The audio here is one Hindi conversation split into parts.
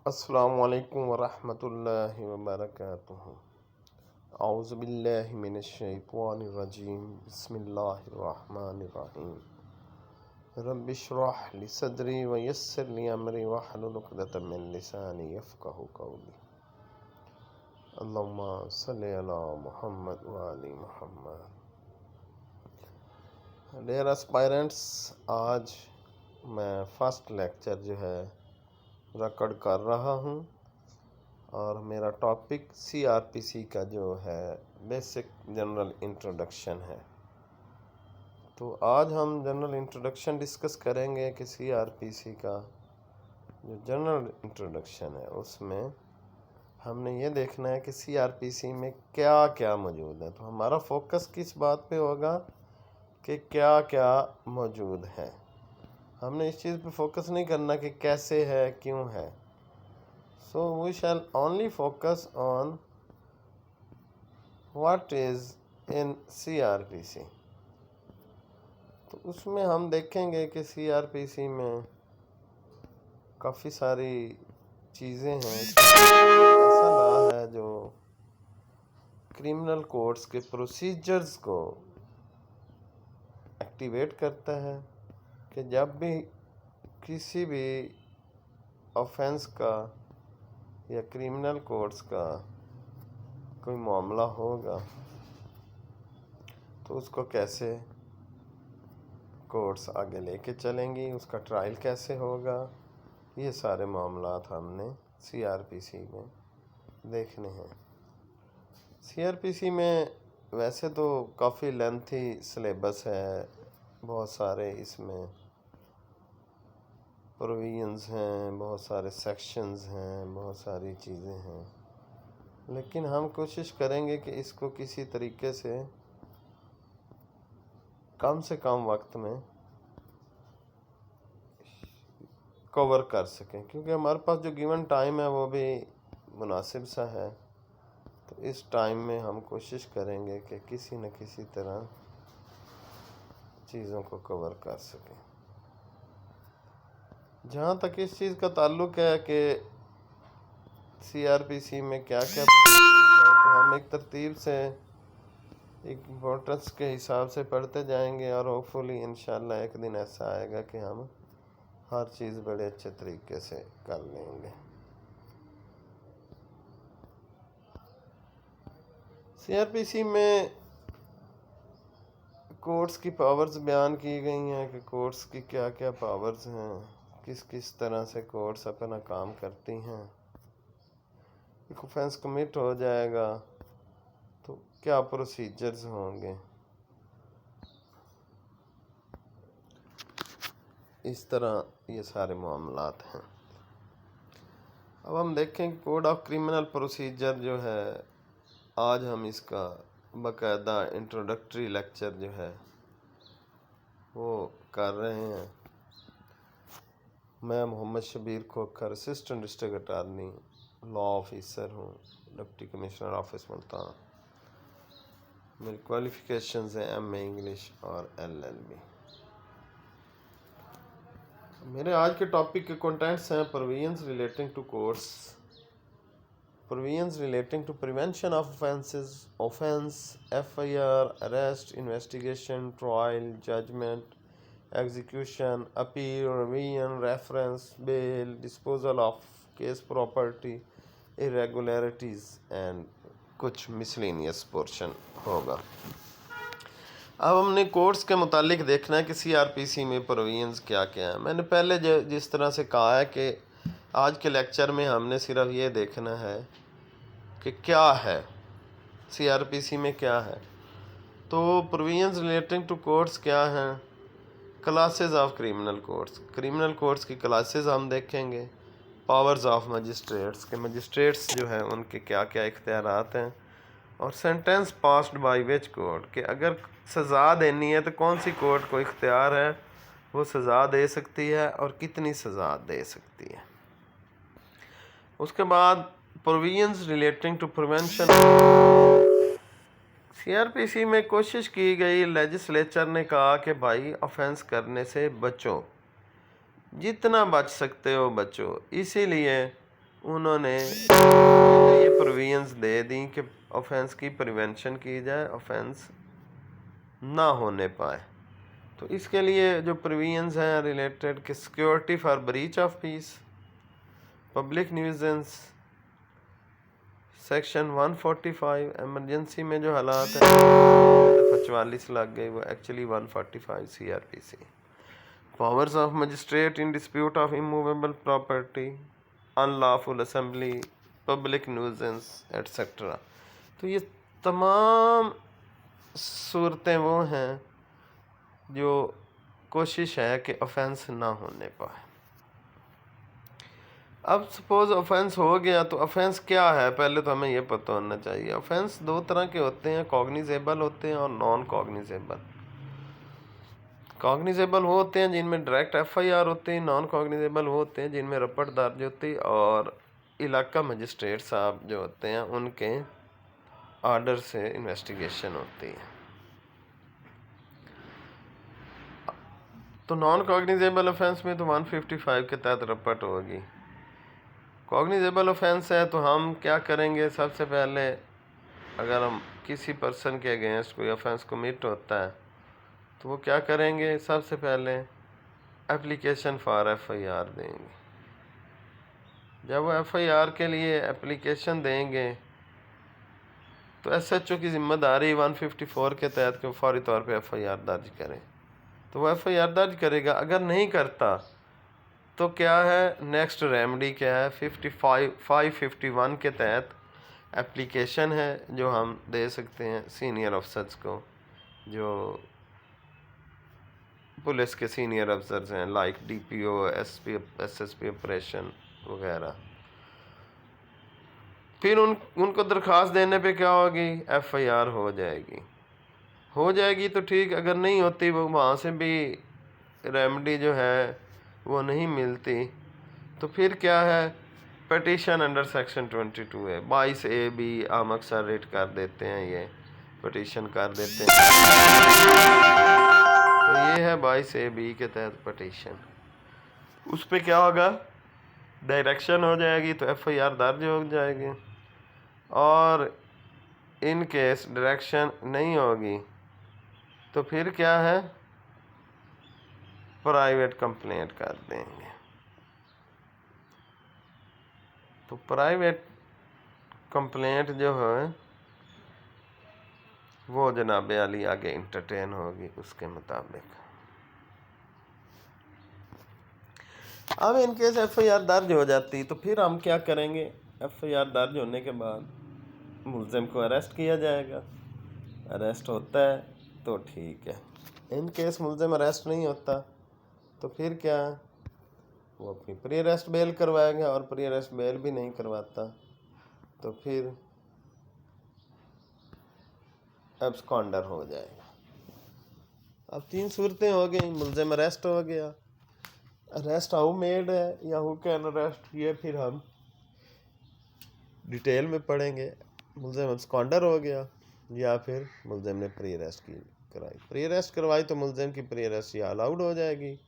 अस्सलामु अलैकुम वरहमतुल्लाहि वबरकातुहू। औज़ु बिल्लाहि मिनश शैतानिर रजीम। बिस्मिल्लाहिर रहमानिर रहीम। रब्बि इश्रह ली सदरी व यस्सिर ली अमरी वहलुल उक़दतम मिन लिसानी यफ़क़हू क़ौली। अल्लाहुम्मा सल्लि अला मुहम्मद व आलि मुहम्मद। डियर एस्पायरेंट्स, आज मैं फर्स्ट लेक्चर जो है रिकॉर्ड कर रहा हूँ और मेरा टॉपिक सीआरपीसी का जो है बेसिक जनरल इंट्रोडक्शन है। तो आज हम जनरल इंट्रोडक्शन डिस्कस करेंगे कि सीआरपीसी का जो जनरल इंट्रोडक्शन है उसमें हमने ये देखना है कि सीआरपीसी में क्या क्या मौजूद है। तो हमारा फोकस किस बात पे होगा कि क्या क्या मौजूद है। हमने इस चीज़ पे फोकस नहीं करना कि कैसे है, क्यों है। So we shall only focus on what is in CRPC। तो उसमें हम देखेंगे कि CRPC में काफ़ी सारी चीज़ें हैं। ऐसा लॉ है जो क्रिमिनल कोड्स के प्रोसीजर्स को एक्टिवेट करता है कि जब भी किसी भी ऑफेंस का या क्रिमिनल कोड्स का कोई मामला होगा तो उसको कैसे कोर्ट्स आगे लेके चलेंगी, उसका ट्रायल कैसे होगा, ये सारे मामलात हमने सीआरपीसी में देखने हैं। सीआरपीसी में वैसे तो काफ़ी लेंथी सिलेबस है, बहुत सारे इसमें प्रोविजंस हैं, बहुत सारे सेक्शंस हैं, बहुत सारी चीज़ें हैं, लेकिन हम कोशिश करेंगे कि इसको किसी तरीके से कम वक्त में कवर कर सकें, क्योंकि हमारे पास जो गिवन टाइम है वो भी मुनासिब सा है। तो इस टाइम में हम कोशिश करेंगे कि किसी न किसी तरह चीज़ों को कवर कर सकें। जहाँ तक इस चीज़ का ताल्लुक़ है कि सीआरपीसी में क्या क्या तो हम एक तरतीब से एक इम्पोर्टेंस के हिसाब से पढ़ते जाएंगे और होपफुली इंशाल्लाह एक दिन ऐसा आएगा कि हम हर चीज़ बड़े अच्छे तरीके से कर लेंगे। सीआरपीसी में कोर्ट्स की पावर्स बयान की गई हैं कि कोर्ट्स की क्या क्या पावर्स हैं, किस किस तरह से कोर्ट्स अपना काम करती हैं। एक ऑफेंस कमिट हो जाएगा तो क्या प्रोसीजर्स होंगे, इस तरह ये सारे मामलात हैं। अब हम देखें कोड ऑफ क्रिमिनल प्रोसीजर जो है, आज हम इसका बाकायदा इंट्रोडक्टरी लेक्चर जो है वो कर रहे हैं। मैं Mohammad Shabbir Khokhar, assistant district attorney, law officer हूँ, डिप्टी कमिश्नर ऑफिस मुल्तान। मेरी क्वालिफ़िकेशंस हैं एमए इंग्लिश और एलएलबी। मेरे आज के टॉपिक के कंटेंट्स हैं provisions relating to courts, provisions relating to prevention of offences, offence, FIR, arrest, investigation, trial, judgement, execution, appeal, revision, reference, bail, disposal of case property, irregularities and कुछ मिसलेनियस पोर्शन होगा। अब हमने कोर्ट्स के मुतालिक देखना है कि सीआरपीसी में प्रोविजंस क्या क्या है। मैंने पहले जिस तरह से कहा है कि आज के लेक्चर में हमने सिर्फ ये देखना है कि क्या है सीआरपीसी में, क्या है। तो प्रोविजंस रिलेटिंग टू कोर्ट्स क्या हैं, classes of criminal courts, criminal courts की क्लासेस हम देखेंगे। पावर्स ऑफ मजिस्ट्रेट्स के मजिस्ट्रेट्स जो हैं उनके क्या क्या इख्तियारात हैं, और sentence passed by which court के अगर सज़ा देनी है तो कौन सी कोर्ट को इख्तियार है वो सज़ा दे सकती है और कितनी सज़ा दे सकती है। उसके बाद provisions relating to prevention. CrPC में कोशिश की गई, लेजिस्लेचर ने कहा कि भाई ऑफेंस करने से बचो, जितना बच सकते हो बचो। इसीलिए उन्होंने ये प्रोविजंस दे दी कि ऑफेंस की प्रिवेंशन की जाए, ऑफेंस ना होने पाए। तो इसके लिए जो प्रोविजंस हैं रिलेटेड कि security for breach of peace, public nuisance, section 145, emergency में जो हालात हैं, दफ़ा 44 लग गई, वो actually 145 CRPC, powers of magistrate in dispute of immovable property, unlawful assembly, public nuisance etcetera. तो ये तमाम सूरतें वो हैं जो कोशिश है कि ऑफेंस ना होने पाए। अब सपोज ऑफेंस हो गया तो ऑफेंस क्या है, पहले तो हमें ये पता होना चाहिए। ऑफेंस दो तरह के होते हैं, कॉग्निजेबल होते हैं और नॉन कॉग्निजेबल। कॉग्निजेबल वो होते हैं जिनमें डायरेक्ट FIR होते हैं, नॉन कॉग्निजेबल वो होते हैं जिनमें रपट दर्ज होती है और इलाका मजिस्ट्रेट साहब जो होते हैं उनके ऑर्डर से इन्वेस्टिगेशन होती है। तो नॉन कॉग्निजेबल ऑफेंस में तो 155 के तहत रपट होगी। कॉग्निजेबल ऑफेंस है तो हम क्या करेंगे, सबसे पहले अगर हम किसी पर्सन के अगेंस्ट कोई ऑफेंस कमिट होता है तो वो क्या करेंगे, सबसे पहले एप्लीकेशन फॉर FIR देंगे। जब वो FIR के लिए एप्लीकेशन देंगे तो SHO की जिम्मेदारी 154 के तहत कि फौरी तौर पे FIR दर्ज करें। तो वो FIR दर्ज करेगा। अगर नहीं करता तो क्या है, नेक्स्ट रेमेडी क्या है, 551 के तहत एप्लीकेशन है जो हम दे सकते हैं सीनियर अफसर्स को, जो पुलिस के सीनियर अफसर्स हैं, like DPO, SP, SSP operation वगैरह। फिर उनको दरख्वास्त देने पे क्या होगी, FIR हो जाएगी तो ठीक। अगर नहीं होती, वो वहाँ से भी रेमेडी जो है वो नहीं मिलती, तो फिर क्या है, पटिशन अंडर सेक्शन 22 है, 22A हम अक्सर रेट कर देते हैं, ये पटिशन कर देते हैं। तो ये है 22A के तहत पटिशन। उस पर क्या होगा, डायरेक्शन हो जाएगी तो FIR दर्ज हो जाएगी। और इन केस डायरेक्शन नहीं होगी तो फिर क्या है, प्राइवेट कंप्लेंट कर देंगे। तो प्राइवेट कंप्लेंट जो है वो जनाब अली आगे इंटरटेन होगी उसके मुताबिक। अब इन केस FIR दर्ज हो जाती तो फिर हम क्या करेंगे, FIR दर्ज होने के बाद मुलजिम को अरेस्ट किया जाएगा। अरेस्ट होता है तो ठीक है। इन केस मुलजिम अरेस्ट नहीं होता तो फिर क्या, वो अपनी प्री अरेस्ट बेल करवाएगा, और प्री अरेस्ट बेल भी नहीं करवाता तो फिर एब्सकॉन्डर हो जाएगा। अब तीन सूरतें हो गई, मुलजिम अरेस्ट हो गया, अरेस्ट हाउ मेड है या हु कैन अरेस्ट, ये फिर हम डिटेल में पढ़ेंगे। मुलजिम एब्सकॉन्डर हो गया या फिर मुलजिम ने प्री अरेस्ट कराई। प्री अरेस्ट करवाई तो मुलजिम की प्री अरेस्ट या अलाउड हो जाएगी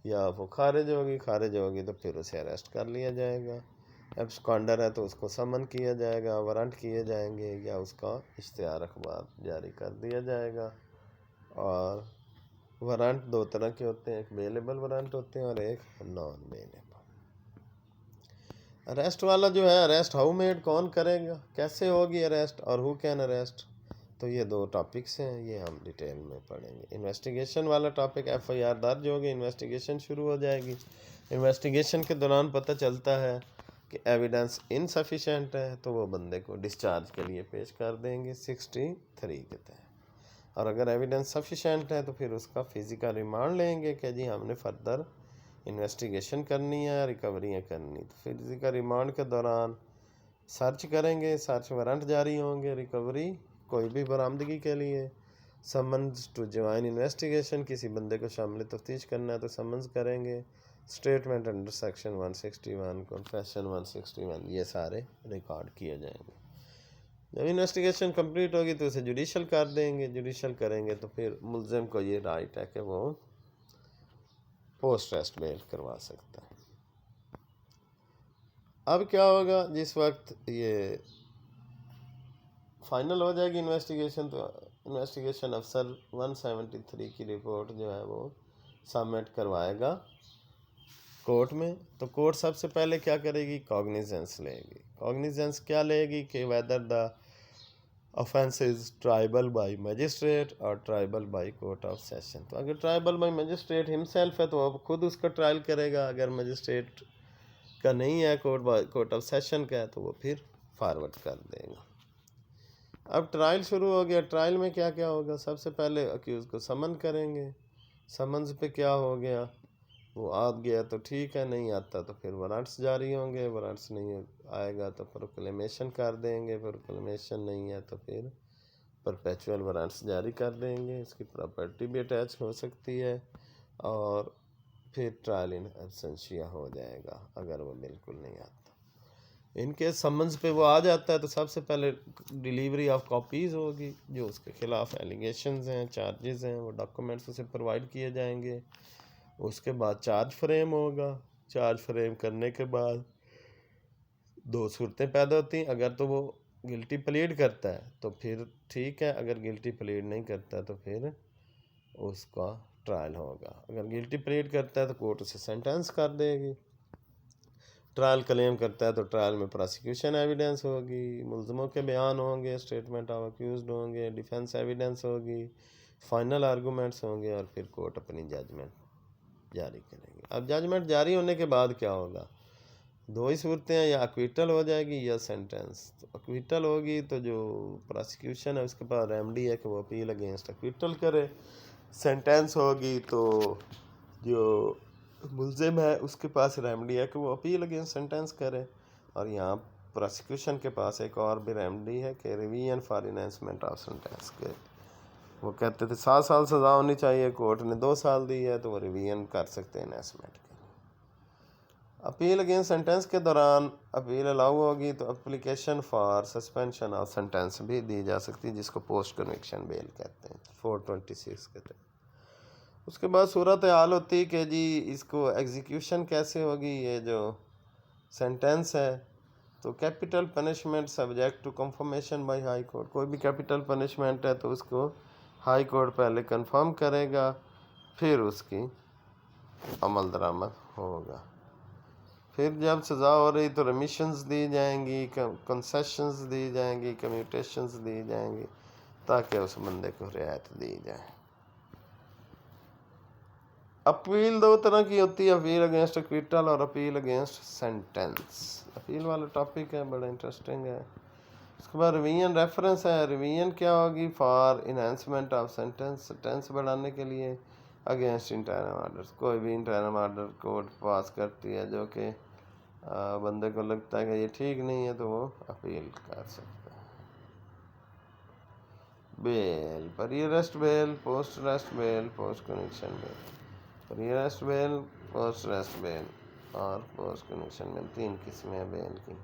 या वो खारिज होगी तो फिर उसे अरेस्ट कर लिया जाएगा। एब्सकॉन्डर है तो उसको समन किया जाएगा, वारंट किए जाएंगे या उसका इश्तिहार अखबार जारी कर दिया जाएगा। और वारंट दो तरह के होते हैं, एक बेलेबल वारंट होते हैं और एक नॉन बेलेबल। अरेस्ट वाला जो है, अरेस्ट हाउ मेड कौन करेगा, कैसे होगी अरेस्ट, और हु कैन अरेस्ट, तो ये दो टॉपिक्स हैं, ये हम डिटेल में पढ़ेंगे। इन्वेस्टिगेशन वाला टॉपिक, FIR दर्ज होगी, इन्वेस्टिगेशन शुरू हो जाएगी। इन्वेस्टिगेशन के दौरान पता चलता है कि एविडेंस इनसफिशेंट है तो वो बंदे को डिस्चार्ज के लिए पेश कर देंगे 63 के तहत। और अगर एविडेंस सफिशेंट है तो फिर उसका फिजिकल रिमांड लेंगे कि जी हमने फर्दर इन्वेस्टिगेशन करनी है, रिकवरियाँ करनी। तो फिजिकल रिमांड के दौरान सर्च करेंगे, सर्च वारंट जारी होंगे, रिकवरी कोई भी बरामदगी के लिए, समन्स टू ज्वाइन इन्वेस्टिगेशन, किसी बंदे को शामिल तफ्तीश करना है तो समन्स करेंगे, स्टेटमेंट अंडर सेक्शन 161, कन्फेशन 161, ये सारे रिकॉर्ड किए जाएंगे। जब इन्वेस्टिगेशन कंप्लीट होगी तो उसे जुडिशल कर देंगे, जुडिशल करेंगे तो फिर मुलजिम को ये राइट है कि वो पोस्ट अरेस्ट बेल करवा सकता है। अब क्या होगा, जिस वक्त ये फाइनल हो जाएगी इन्वेस्टिगेशन, तो इन्वेस्टिगेशन अफसर 173 की रिपोर्ट जो है वो सबमिट करवाएगा कोर्ट में। तो कोर्ट सबसे पहले क्या करेगी, कॉग्निजेंस लेगी। कॉग्निजेंस क्या लेगी कि whether the offence is triable by magistrate और triable by court of session. तो अगर ट्राइबल बाय मजिस्ट्रेट हिमसेल्फ है तो वो खुद उसका ट्रायल करेगा, अगर मजिस्ट्रेट का नहीं है, कोर्ट ऑफ सेशन का है, तो वो फिर फॉरवर्ड कर देगा। अब ट्रायल शुरू हो गया। ट्रायल में क्या क्या होगा, सबसे पहले अक्यूज़ को समन करेंगे। समन्स पे क्या हो गया, वो आ गया तो ठीक है, नहीं आता तो फिर वारंट्स जारी होंगे। वारंट्स नहीं आएगा तो प्रोक्लेमेशन कर देंगे। प्रोक्लेमेशन नहीं है तो फिर परपेचुअल वारंट्स जारी कर देंगे। इसकी प्रॉपर्टी भी अटैच हो सकती है और फिर ट्रायल इन एब्सेंशिया हो जाएगा अगर वो बिल्कुल नहीं आता। इनके समन्स पे वो आ जाता है तो सबसे पहले डिलीवरी ऑफ कॉपीज़ होगी, जो उसके खिलाफ एलिगेशंस हैं, चार्जेस हैं, वो डॉक्यूमेंट्स उसे प्रोवाइड किए जाएंगे। उसके बाद चार्ज फ्रेम होगा। चार्ज फ्रेम करने के बाद दो सूरतें पैदा होती हैं। अगर तो वो गिल्टी प्लीड करता है तो फिर ठीक है, अगर गिल्टी प्लीड नहीं करता तो फिर उसका ट्रायल होगा। अगर गिल्टी प्लीड करता है तो कोर्ट उसे सेंटेंस कर देगी। ट्रायल क्लेम करता है तो ट्रायल में प्रोसिक्यूशन एविडेंस होगी, मुल्ज़िमों के बयान होंगे, स्टेटमेंट ऑफ अक्यूज्ड होंगे, डिफेंस एविडेंस होगी, फाइनल आर्गूमेंट्स होंगे और फिर कोर्ट अपनी जजमेंट जारी करेंगे। अब जजमेंट जारी होने के बाद क्या होगा, दो ही सूरतें हैं, या अक्विटल हो जाएगी या सेंटेंस। तो अक्विटल होगी तो जो प्रोसिक्यूशन है उसके पास रेमडी है कि वो अपील अगेंस्ट अक्विटल करे। सेंटेंस होगी तो जो मुल्ज़िम है उसके पास रेमडी है कि वो अपील अगेंस्ट सेंटेंस करे। और यहाँ प्रोसिक्यूशन के पास एक और भी रेमडी है कि revision for enhancement of sentence के। वो कहते थे 7 साल सज़ा होनी चाहिए, कोर्ट ने 2 साल दी है तो वो रिवीजन कर सकते हैं इनहेंसमेंट के। अपील अगेंस्ट सेंटेंस के दौरान अपील अलाउ होगी तो application for suspension of sentence भी दी जा सकती है, जिसको पोस्ट कन्विक्शन बेल कहते हैं, 426 के तहत। उसके बाद सूरत हाल होती है कि जी इसको एग्जीक्यूशन कैसे होगी। ये जो सेंटेंस है तो capital punishment subject to confirmation by High Court. कोई भी कैपिटल पनिशमेंट है तो उसको हाई कोर्ट पहले कंफर्म करेगा, फिर उसकी अमल दरामद होगा। फिर जब सज़ा हो रही तो रेमिशंस दी जाएंगी, कंसेशंस दी जाएंगी, कम्यूटेशंस दी जाएंगी ताकि उस बंदे को रियायत दी जाए। अपील दो तरह की होती है, अपील अगेंस्ट एक्विटल और अपील अगेंस्ट सेंटेंस। अपील वाला टॉपिक है, बड़ा इंटरेस्टिंग है। उसके बाद रिवीजन रेफरेंस है। रिवीजन क्या होगी, for enhancement of sentence, sentence बढ़ाने के लिए अगेंस्ट इंटरिम ऑर्डर। कोई भी इंटरिम ऑर्डर कोर्ट पास करती है जो कि बंदे को लगता है कि ये ठीक नहीं है तो वो अपील कर सकता है। Bail, pre arrest bail, post arrest bail, post conviction bail. Pre arrest bail, post arrest bail और पोस्ट कन्विक्शन बेल, 3 किस्में हैं बेल की।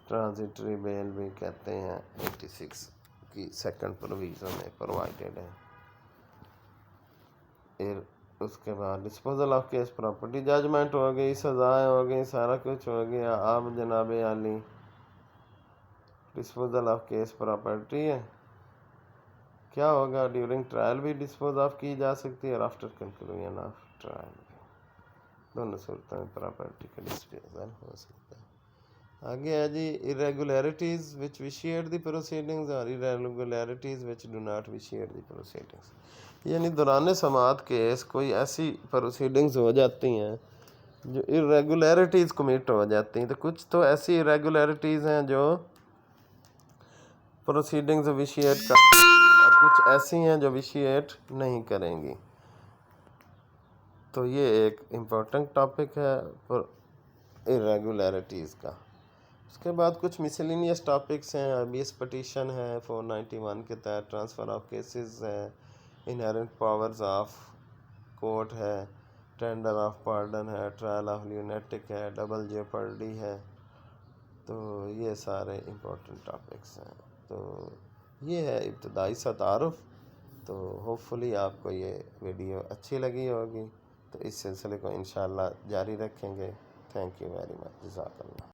ट्रांजिटरी बेल भी कहते हैं, 86 की सेकंड प्रोविजन में प्रोवाइडेड है। फिर उसके बाद disposal of case property, judgement हो गई, सजाएं हो गई, सारा कुछ हो गया। अब जनाब आली डिस्पोजल ऑफ केस प्रॉपर्टी है। क्या होगा, ड्यूरिंग ट्रायल भी डिस्पोज ऑफ की जा सकती है और आफ्टर कंक्लूजन ऑफ ट्रायल भी। दोनों सूरतों में प्रॉपर्टी का डिस्पोजल हो सकता है। आगे है जी irregularities which vitiate the proceedings और irregularities which do not vitiate the proceedings. यानी दौरान समाअत केस कोई ऐसी प्रोसीडिंग्स हो जाती हैं जो इरेगुलरिटीज़ कमिट हो जाती हैं। तो कुछ तो ऐसी इरेगुलरिटीज़ हैं जो प्रोसीडिंग्स विशिएट कर, और कुछ ऐसी हैं जो विशिएट नहीं करेंगी। तो ये एक इम्पोर्टेंट टॉपिक है इरेगुलरिटीज़ का। उसके बाद कुछ मिसलिनियस टॉपिक्स हैं। हबीस पटिशन है 491 के तहत, ट्रांसफ़र ऑफ केसेस है, इनहेरेंट पावर्स ऑफ कोर्ट है, टेंडर ऑफ पार्डन है, ट्रायल ऑफ ल्यूनेटिक है, डबल जेपर्डी है। तो ये सारे इम्पोर्टेंट टॉपिक्स हैं। तो ये है इब्तदाई सा तारुफ। तो होपफुली आपको ये वीडियो अच्छी लगी होगी। तो इस सिलसिले को इंशाल्लाह जारी रखेंगे। थैंक यू वेरी मच, जज़ाकल्लाह।